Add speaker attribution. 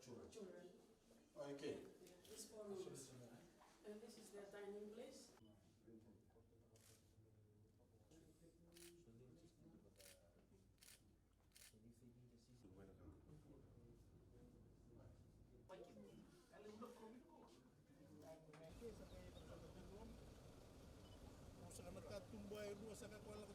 Speaker 1: children.
Speaker 2: Okay.
Speaker 1: Yeah, it's 4 rooms. And this is their dining place.
Speaker 3: Sa kanat tumbuhay mo sa kakwala